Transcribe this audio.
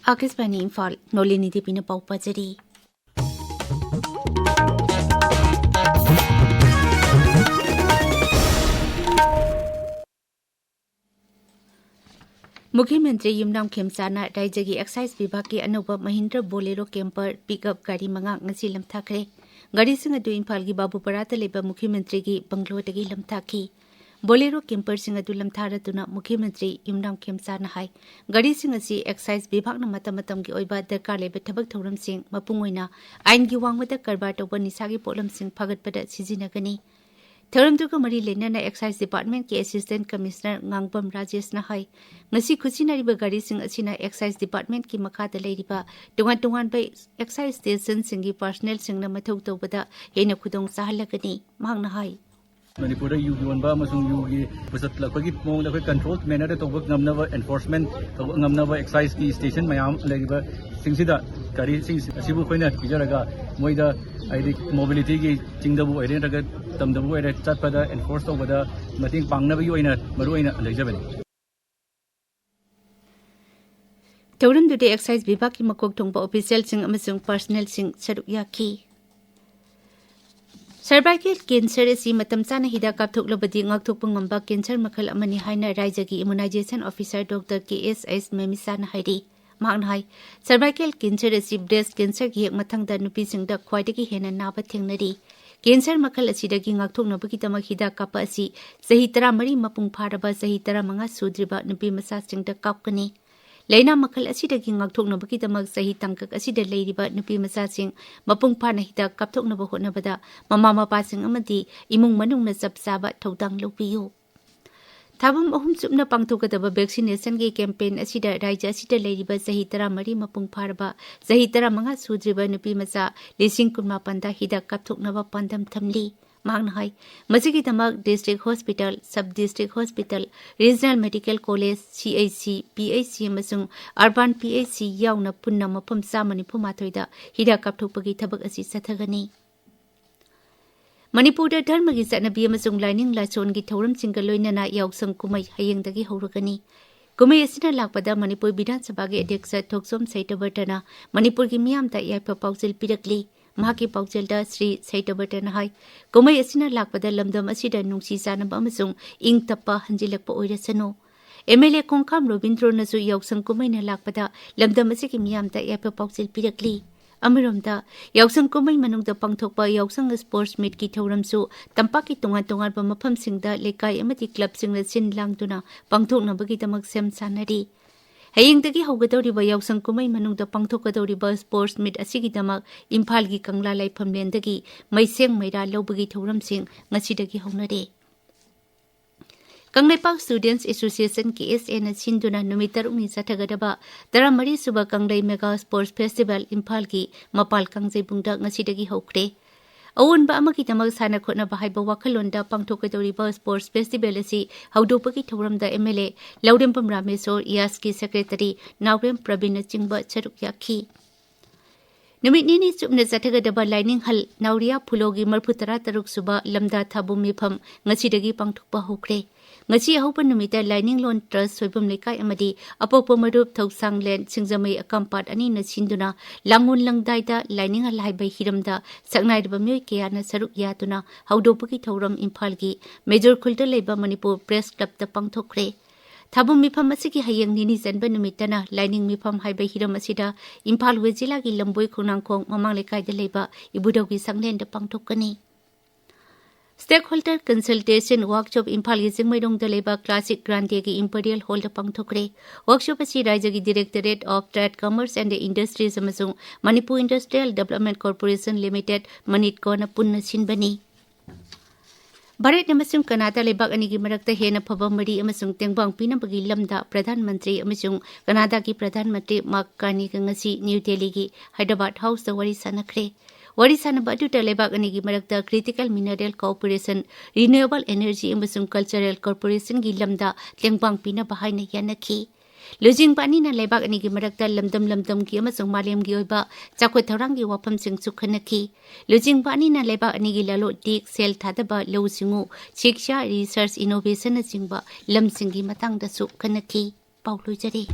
आकाशवाणी इम्फाल नोलिनी देवी पाउ पाजरी मुख्यमंत्री युमनाम खेमचाना राज्य की एक्साइज विभाग की अनौब महिंद्रा बोलेरो कैंपर पिकअप गाड़ी मंगा ngasi लमथाखरे गाड़ी सिंह अदु इम्फाल की बाबूपराता लेबा मुख्यमंत्री की बंगलोदगी लमथाखी बोलेरो कैंपर सिंह अदु लमथारतुना मुख्यमंत्री युमनाम खेमचाना हाई गाड़ी सिंह असि एक्साइज विभाग न मतम की ओइबा दरकार लेबा थबक थौरम सिंह मपुंग ओइना आइन की वांगमदा करबार तौबा निसागी पोलम सिंह फगतपदा सिजिनगनी थौरमदुगा मरी लेना एक्साइज डिपार्टमेंट के असिस्टेंट कमिश्नर ngangbam राजेश ना हाई ngasi खुसिनारिबा गाड़ी सिंह असिना एक्साइज डिपार्टमेंट की मखादा लेरिबा टुंगान टुंगान बे एक्साइज स्टेशन सिंगी पर्सनल सिंगना मथौ तौबदा हेना खुदोंग साहलगनी मांगना high Manipuri Bulletin amasung yugi pusat lakagi mong lakay control manner to work ngamnava enforcement to ngamnava excise ki station mayam lagiba singsida kari sing asibu khoina kijaraga moida aidi mobility ki chingdabu aide raga tamdabu aide chatpada enforce tobada mating pangnaba yoina maru aina legjabani Tauran dude excise विभाग की मकोक थोंबा official सिंग अमसुंग personal सिंग सरुक याकी cervical cancer असी मतम चाना हिदा कापथोकलबदी ngakthokpa ngamba cancer मखल अमनि हाइना राज्य की immunisation officer doctor KSS मेमिसाना हाइरी मांगना high cervical cancer असी ब्रेस्ट कैंसर की मथंगदा नुपी सिंगदा ख्वाइदगी हेना नाबा थेंगनरी cancer मखल असिदगी ngakthoknabagi tamak hida kapa asi sahi 13 mapung pharaba sahi 15 sudriba nupi masa singda kapkani लेना मखल असिदगी ngakthoknabagi tamak sahi tangkak asida leiriba nupi macha sing mapung phana hida kapthoknaba hotnabada mama mapa sing amadi imung manungna chapchaba thodang lopiyu Thabam ahum chupna pangthokadaba vaccination gi campaign asida raija asida leiriba sahi 13 mapung pharaba sahi 15 sudriba nupi macha lising kunma panda hida kapthoknaba pandam thamli मांगना है मसीकी तमक district hospital sub district hospital regional medical college CHC PHC अमसुंग urban PHC यावना पुन्ना मफम चामनिफु माथोइदा हिदा कापथोकपगी थबक असि सथगनी मणिपुर धर्म की चटनबी अमसुंग लाइनिंग लाचोन की थौरम सिंग लोइनना यावसंग कुमै हयेंदगी हौरगनी कुमै असिना लाकपदा मणिपुर विधानसभा के अध्यक्ष थोकसोम सैतबर्टना मणिपुर की मियामदा याइफा पाउजिल पिरकली महाकी पाउजेलदा श्री सैतबर्टन हाई कुमै असिना लाकपदा लमदम असिदा नुंसी जानबा अमसुंग इंग तप्पा हंजिलकपा ओइरसनो MLA कोंखाम रविंद्रनसु यावसंग कुमैना लाकपदा लमदम असिकी मियामदा याइफा पाउजेल पिरकली अमरोमदा यावसंग कुमै मनुंगदा पांगथोकपा यावसंग स्पोर्ट्स मीट की थौरमसु तंपाकी तोंगान तोंगानबा मफमसिंगदा लेकाई अमति क्लबसिंगना सिन लांगदुना पांगथोकनबगी तमक सेम सानरी हयेंगदगी हौगदौरिबा यावसंग कुमै मनुंगदा पांगथोकदौरिबा स्पोर्ट्स मीट असिगिदमक इम्फाल की कंगला लाइफमलेंदगी मैसेंग मैरा लौबगी थौरमसिंग ngasiदगी हौनरे कंगलेपाक स्टूडेंट्स एसोसिएशन के SN सिंधुना नुमित 3 चथगदबा 13 सुबा कंगलै मेगा स्पोर्ट्स फेस्टिवल इम्फाल की मपाल कंगजैबुंगदा ngasiदगी हौख्रे अवनबा अमकी तमक साना खोटनबा हाइबा वाखलोंदा पांगथोकदौरिबा स्पोर्ट्स फेस्टिवल असि हौदोपगी थौरमदा MLA लौरेंपम रामेश्वर यास की सेक्रेटरी नावरेम प्रवीण चिंगबा सरुक याखी नुमितनिनी चुपना चथगदबा लाइनिंग हल नावरिया फुलोगी 43 सुबा lambda थाबुम मिफम ngasiदगी पांगथोकपा हौख्रे ngasi ahopa numita lining loan trust soibum lekai amadi apopo marup thoksang len singjamai akampat ani na sinduna langun langdaida lining alai bai hiramda saknai ba myoi kya na saruk yatuna haudopaki thoram imphal gi major khulta leiba manipur press club ta pangthokre thabum mifam asigi hayeng nini janba numitana lining mifam haibai hiram asida imphal wejila gi lamboi khunangkhong mamang lekai da leiba ibudogi sanglen da pangthokani Stakeholder Consultation Workshop Imphal की जिंगमैरोंग दलेबा classic grande की imperial hall द पांगथोकरे workshop असि राज्य की directorate of trade commerce and industries अमसुंग Manipur industrial development corporation limited मनिटकोना पुन्ना सिनबनी भारत अमसुंग कनाडा लेबाक अनि की मरक्ता हेना फबा मरी अमसुंग तेंगबांग पिनबगी लमदा प्रधानमंत्री अमसुंग कनाडा की प्रधानमंत्री मार्क कार्नी गंगसी न्यू दिल्ली की हैदराबाद हाउस द वरी सनखरे वरी सानबा अदुटा लेबाक अनि की मरक्ता critical mineral corporation renewable energy अमसुंग कल्चरल कॉर्पोरेशन की लमदा तेंगबांग पिनबा हाइना यानखी लुजिंग पानी ना लेबाक अनि की मरक्ता लमदम की अमसुंग मालेम की ओइबा चाखो थौरांग की वाफम सिंग सुखनखी लुजिंग पानी ना लेबाक अनि की लालो टिक सेल थादबा लौ सिंगु शिक्षा रिसर्च इनोवेशन सिंगबा लम सिंगी मतंग दा सुखनखी पाउलुजरे